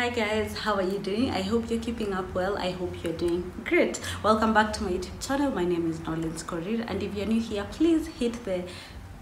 Hi guys, how are you doing? I hope you're keeping up well. I hope you're doing great. Welcome back to my YouTube channel. My name is Noleens Korir, and if you're new here, please hit the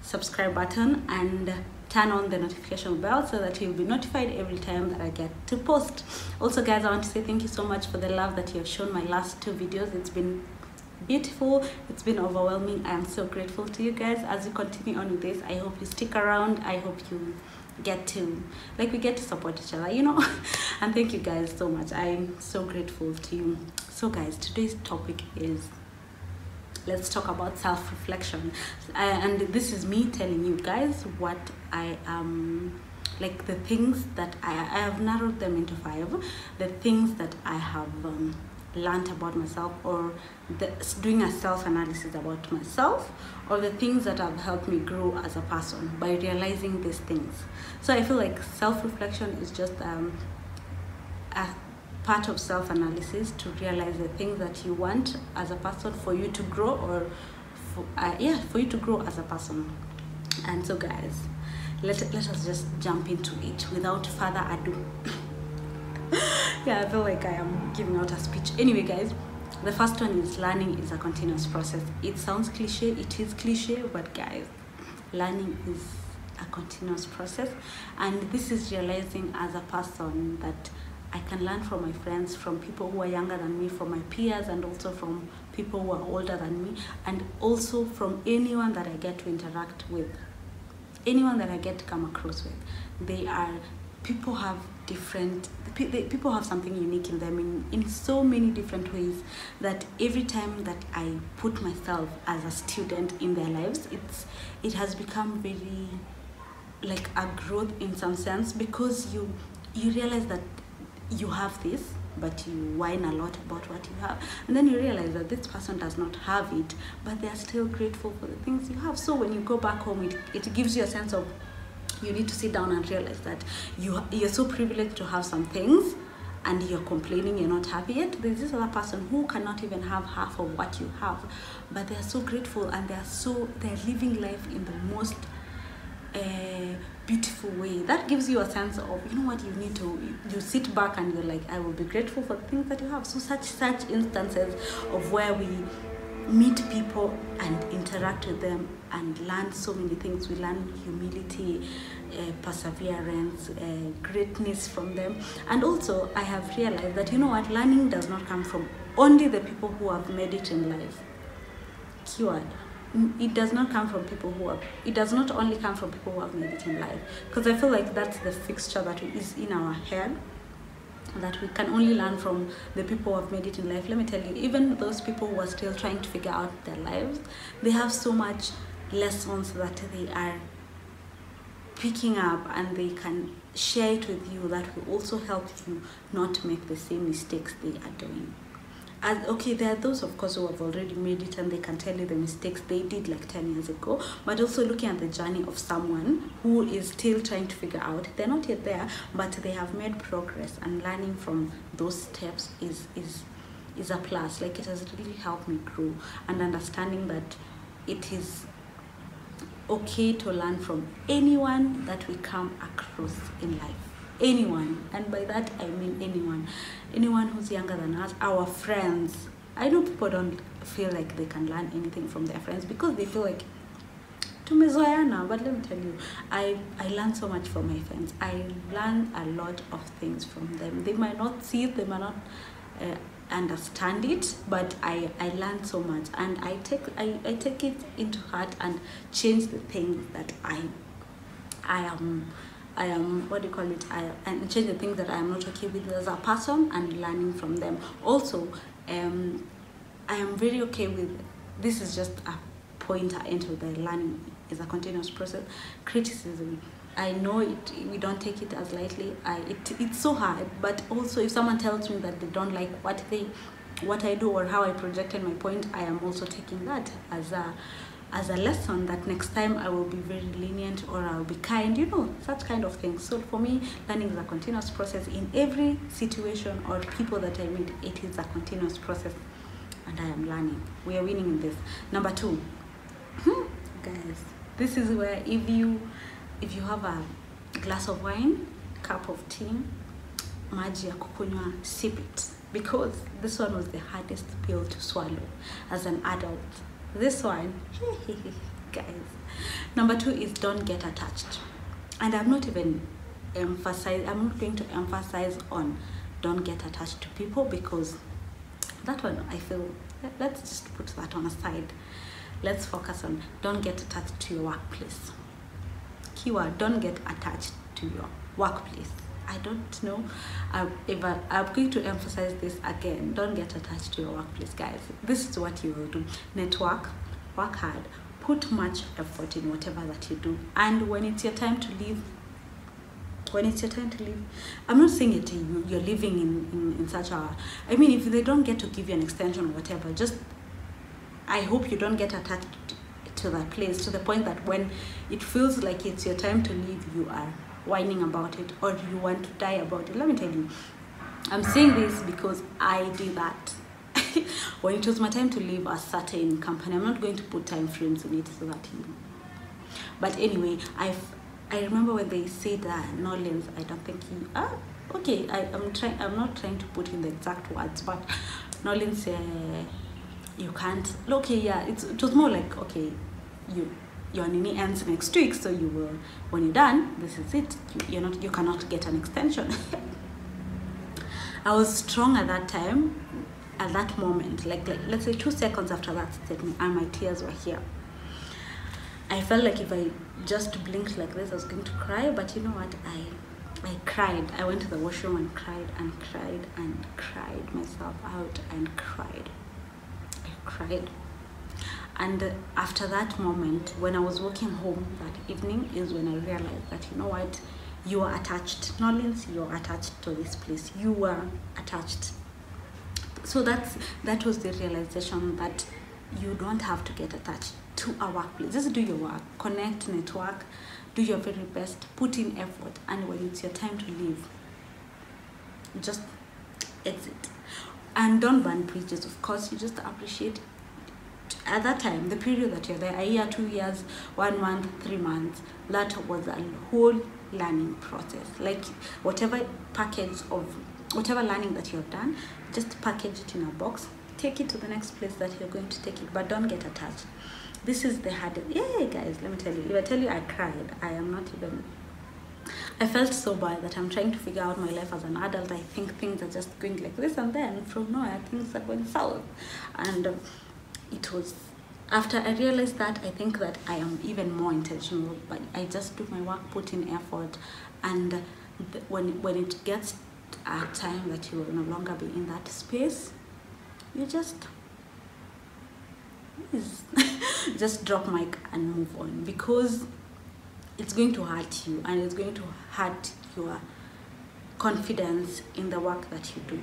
subscribe button and turn on the notification bell so that you'll be notified every time that I get to post. Also guys, I want to say thank you so much for the love that you have shown my last two videos. It's been beautiful, it's been overwhelming. I am so grateful to you guys. As you continue on with this, I hope you stick around. I hope you get to support each other, you know. And thank you guys so much. I'm so grateful to you. So guys, today's topic is, let's talk about self-reflection, and this is me telling you guys what I am, like the things that I have narrowed them into 5, the things that I have learned about myself, or doing a self-analysis about myself, or the things that have helped me grow as a person by realizing these things. So I feel like self-reflection is just a part of self-analysis to realize the things that you want as a person for you to grow, or for you to grow as a person. And so guys, let us just jump into it without further ado. Yeah, I feel like I am giving out a speech. Anyway guys, the first one is learning is a continuous process. It sounds cliche, it is cliche, but guys, learning is a continuous process. And this is realizing as a person that I can learn from my friends, from people who are younger than me, from my peers, and also from people who are older than me, and also from anyone that I get to interact with, anyone that I get to come across with. People have people have something unique in them in so many different ways, that every time that I put myself as a student in their lives, it has become very like a growth in some sense, because you realize that you have this, but you whine a lot about what you have, and then you realize that this person does not have it, but they are still grateful for the things you have. So when you go back home, it gives you a sense of, you need to sit down and realize that you're so privileged to have some things, and you're complaining you're not happy yet. There's this other person who cannot even have half of what you have, but they're so grateful, and they're living life in the most beautiful way. That gives you a sense of, you know what, you sit back and you're like, I will be grateful for the things that you have. So such instances of where we meet people and interact with them and learn so many things. We learn humility, perseverance, greatness from them. And also I have realized that, you know what, learning does not come from only the people who have made it in life. Keyword, it does not come from people it does not only come from people who have made it in life, because I feel like that's the fixture that is in our head, that we can only learn from the people who have made it in life. Let me tell you, even those people who are still trying to figure out their lives, they have so much lessons that they are picking up, and they can share it with you, that will also help you not make the same mistakes they are doing. And okay, there are those of course who have already made it, and they can tell you the mistakes they did like 10 years ago, but also looking at the journey of someone who is still trying to figure out, they're not yet there, but they have made progress, and learning from those steps is a plus. Like, it has really helped me grow, and understanding that it is okay to learn from anyone that we come across in life. Anyone, and by that I mean anyone who's younger than us, our friends. I know people don't feel like they can learn anything from their friends because they feel like tumezoeana, but let me tell you, I learn so much from my friends. I learn a lot of things from them. They might not see it, they might not understand it, but I learn so much, and I take it into heart and change the things that I am what do you call it, and change the things that I am not okay with as a person, and learning from them. Also, I am very okay with, this is just a pointer into the learning is a continuous process, criticism. I know we don't take it as lightly. It's so hard, but also if someone tells me that they don't like what I do or how I projected my point, I am also taking that as a lesson, that next time I will be very lenient, or I'll be kind, you know, such kind of things. So for me, learning is a continuous process in every situation or people that I meet. It is a continuous process, and I am learning. We are winning in this. Number 2, guys, this is where if you have a glass of wine, cup of tea, maji ya kukunywa, sip it, because this one was the hardest pill to swallow as an adult. This one, guys. Number 2 is don't get attached. And I'm not going to emphasize on don't get attached to people, because that one, I feel, let's just put that on aside. Let's focus on don't get attached to your workplace. Keyword, don't get attached to your workplace. I don't know if I'm going to emphasize this again. Don't get attached to your workplace, guys. This is what you will do. Network, work hard, put much effort in whatever that you do, and when it's your time to leave, I'm not saying it you're living in such a, I mean, if they don't get to give you an extension or whatever, just, I hope you don't get attached to that place to the point that when it feels like it's your time to leave, you are whining about it, or you want to die about it. Let me tell you, I'm saying this because I did that. When it was my time to leave a certain company, I'm not going to put time frames in it so that you know. But anyway, I remember when they said that Noleens, I don't think okay, I'm not trying to put in the exact words, but Noleens, you can't, okay, yeah, it was more like, okay, your nini ends next week, so you will, when you're done, this is it, you cannot get an extension. I was strong at that time, at that moment, like let's say 2 seconds after that statement, and my tears were here. I felt like if I just blinked like this, I was going to cry, but you know what, I cried. I went to the washroom and cried and cried and cried myself out and cried. I cried. And after that moment, when I was walking home that evening, is when I realized that, you know what, you are attached. Noleens, you are attached to this place. You were attached. So that was the realization that you don't have to get attached to a workplace. Just do your work, connect, network, do your very best, put in effort, and when it's your time to leave, just exit. And don't burn bridges. Of course, you just appreciate at that time, the period that you're there, a year, 2 years, 1 month, 3 months, that was a whole learning process. Like whatever learning that you have done, just package it in a box, take it to the next place that you're going to take it, but don't get attached. This is the hardest. Yeah, guys, let me tell you, if I tell you I cried, I felt so bad that I'm trying to figure out my life as an adult. I think things are just going like this, and then from nowhere things are going south. And it was after I realized that, I think that I am even more intentional, but I just do my work, put in effort, and when it gets a time that you will no longer be in that space, you just drop mic and move on, because it's going to hurt you, and it's going to hurt your confidence in the work that you do.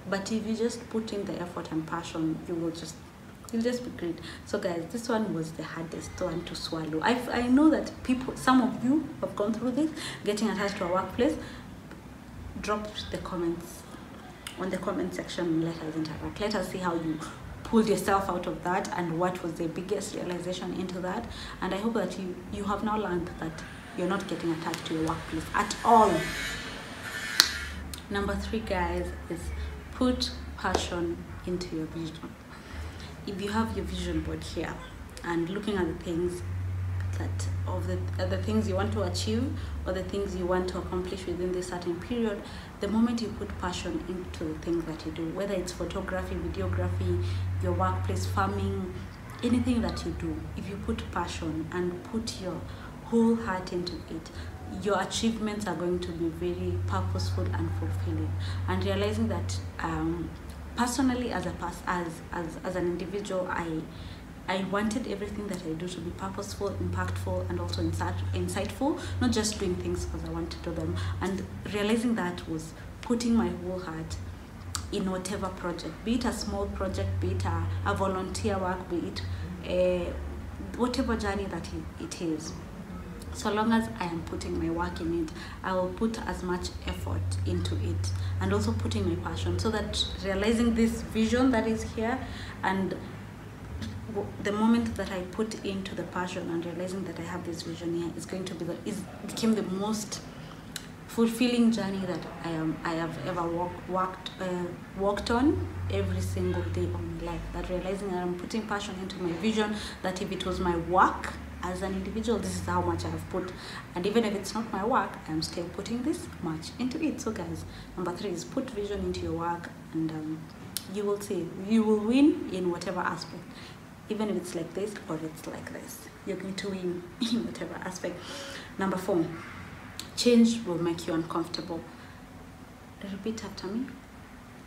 But if you just put in the effort and passion, you'll just be great. So guys, this one was the hardest one to swallow. I know that some of you have gone through this, getting attached to a workplace. Drop the comments on the comment section, let us interact, let us see how you pulled yourself out of that, and what was the biggest realization into that. And I hope that you have now learned that you're not getting attached to your workplace at all. Number 3, guys, is put passion into your vision. If you have your vision board here and looking at the things the things you want to achieve, or the things you want to accomplish within this certain period, the moment you put passion into the things that you do, whether it's photography, videography, your workplace, farming, anything that you do, if you put passion and put your whole heart into it, your achievements are going to be very purposeful and fulfilling. And realizing that personally, as an individual, I wanted everything that I do to be purposeful, impactful, and also insightful, not just doing things because I want to do them. And realizing that was putting my whole heart in whatever project, be it a small project, be it a volunteer work, be it whatever journey that it is. So long as I am putting my work in it, I will put as much effort into it, and also putting my passion, so that realizing this vision that is here, and the moment that I put into the passion and realizing that I have this vision here, is going to be became the most fulfilling journey that I have ever walked on every single day of my life. That realizing that I'm putting passion into my vision, that if it was my work as an individual, this is how much I have put, and even if it's not my work, I'm still putting this much into it. So guys, number 3 is put vision into your work, and you will see, you will win in whatever aspect. Even if it's like this or it's like this, you're going to win in whatever aspect. Number 4, change will make you uncomfortable. Repeat after me.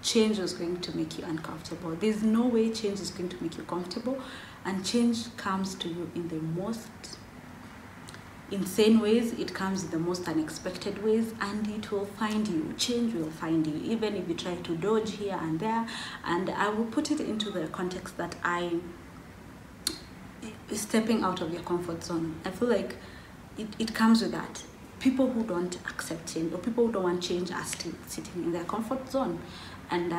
Change is going to make you uncomfortable. There's no way change is going to make you comfortable, and change comes to you in the most insane ways. It comes in the most unexpected ways, and it will find you. Change will find you, even if you try to dodge here and there. And I will put it into the context that stepping out of your comfort zone. I feel like it comes with that. People who don't accept change, or people who don't want change, are still sitting in their comfort zone. And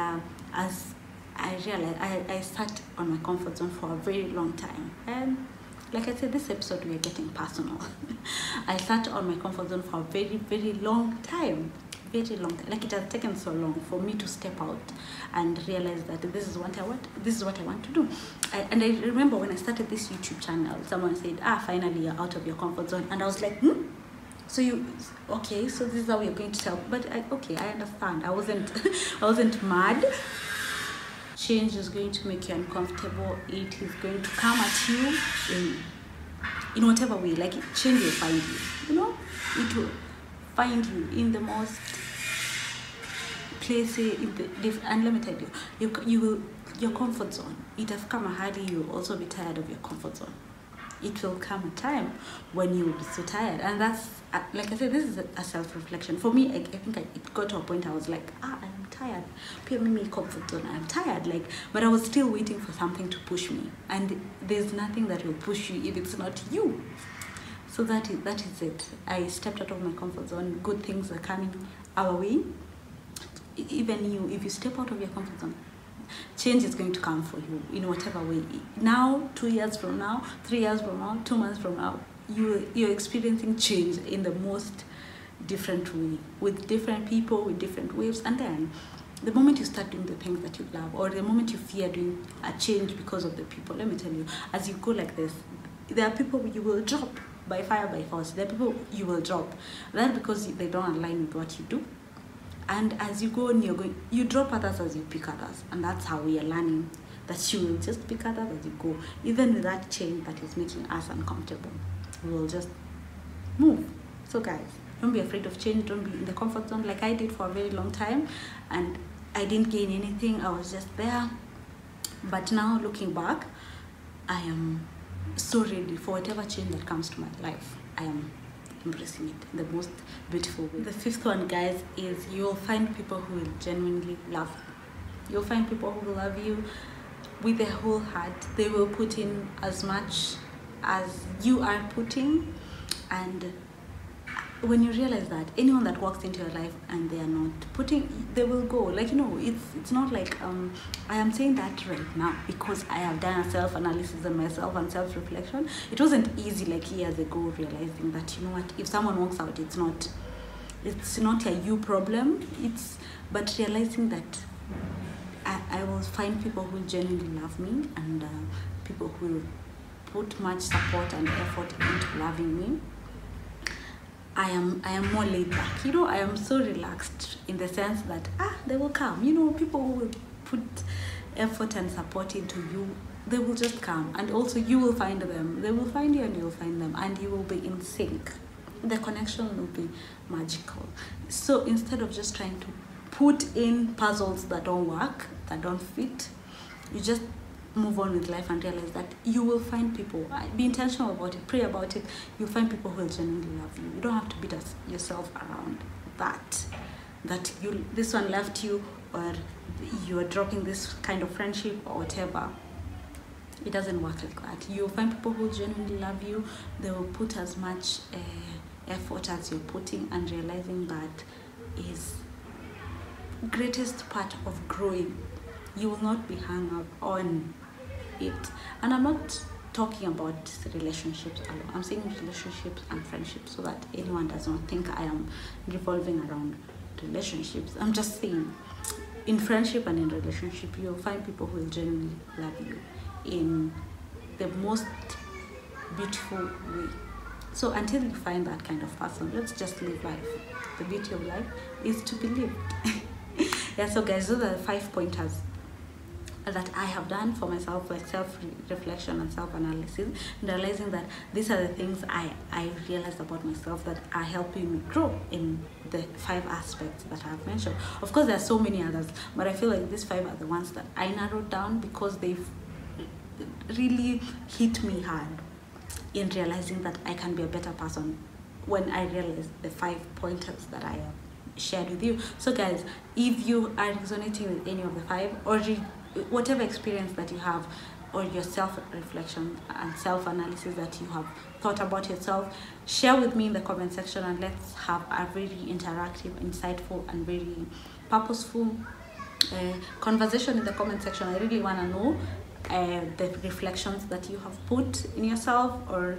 as I realized, I sat on my comfort zone for a very long time. And like I said, this episode we are getting personal. I sat on my comfort zone for a very, very long time. Very long time. Like, it has taken so long for me to step out and realize that this is what I want. This is what I want to do. And I remember when I started this YouTube channel, someone said, finally you're out of your comfort zone. And I was like, so okay, so this is how you're going to tell. But okay, I understand. I wasn't mad. Change is going to make you uncomfortable. It is going to come at you in whatever way. Like, change will find you. It will find you in the most places, and let me tell you, your comfort zone. It has come mahali you will also be tired of your comfort zone. It will come a time when you will be so tired, and that's, like I said, this is a self-reflection. For me, I think it got to a point I was like, I'm tired. People me comfort zone, I'm tired. Like, but I was still waiting for something to push me, and there's nothing that will push you if it's not you. So that is it. I stepped out of my comfort zone. Good things are coming our way. Even you, if you step out of your comfort zone, change is going to come for you in whatever way. Now, 2 years from now, 3 years from now, 2 months from now, you're experiencing change in the most different way, with different people, with different waves. And then the moment you start doing the things that you love, or the moment you fear doing a change because of the people, let me tell you, as you go like this, there are people you will drop by fire, by force. There are people you will drop. That's because they don't align with what you do. And as you go on, you drop others as you pick others. And that's how we are learning, that you will just pick others as you go. Even with that change that is making us uncomfortable, we will just move. So guys, don't be afraid of change. Don't be in the comfort zone like I did for a very long time. And I didn't gain anything. I was just there. But now, looking back, I am so ready for whatever change that comes to my life. I am embracing it in the most beautiful way. The 5th one, guys, is you'll find people who will genuinely love you. You'll find people who will love you with their whole heart. They will put in as much as you are putting. And when you realize that, anyone that walks into your life and they are not putting, they will go. Like, it's not like I am saying that right now because I have done a self-analysis on myself and self-reflection. It wasn't easy like years ago, realizing that, if someone walks out, it's not a you problem. But realizing that I will find people who genuinely love me, and people who put much support and effort into loving me. I am more laid back. I am so relaxed in the sense that they will come. People who will put effort and support into you, they will just come. And also you will find them. They will find you and you will find them, and you will be in sync. The connection will be magical. So instead of just trying to put in puzzles that don't work, that don't fit, you just move on with life and realize that you will find people. Be intentional about it, pray about it. You'll find people who will genuinely love you. You don't have to beat yourself around that this one left you, or you are dropping this kind of friendship or whatever. It doesn't work like that. You'll find people who genuinely love you. They will put as much effort as you're putting, and realizing that is greatest part of growing. You will not be hung up on it. And I'm not talking about relationships alone. I'm saying relationships and friendships so that anyone does not think I am revolving around relationships. I'm just saying, in friendship and in relationship, you'll find people who will genuinely love you in the most beautiful way. So until you find that kind of person, let's just live life. The beauty of life is to be lived. Yeah, so guys, those are the 5 pointers that I have done for myself, like self-reflection and self-analysis, realizing that these are the things I realized about myself that are helping me grow in the 5 aspects that I have mentioned. Of course, there are so many others, but I feel like these 5 are the ones that I narrowed down because they've really hit me hard in realizing that I can be a better person when I realized the 5 pointers that I have shared with you. So guys, if you are resonating with any of the 5, or whatever experience that you have, or your self-reflection and self-analysis that you have thought about yourself, share with me in the comment section, and let's have a very interactive, insightful, and very purposeful conversation in the comment section. I really want to know the reflections that you have put in yourself, or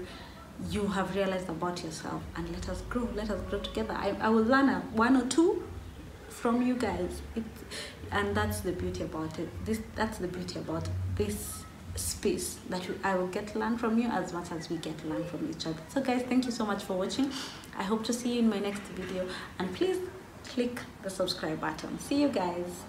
you have realized about yourself, and let us grow together. I will learn 1 or 2 from you guys, and that's the beauty about it. That's the beauty about this space, that I will get to learn from you as much as we get to learn from each other. So guys, thank you so much for watching. I hope to see you in my next video, and please click the subscribe button. See you guys.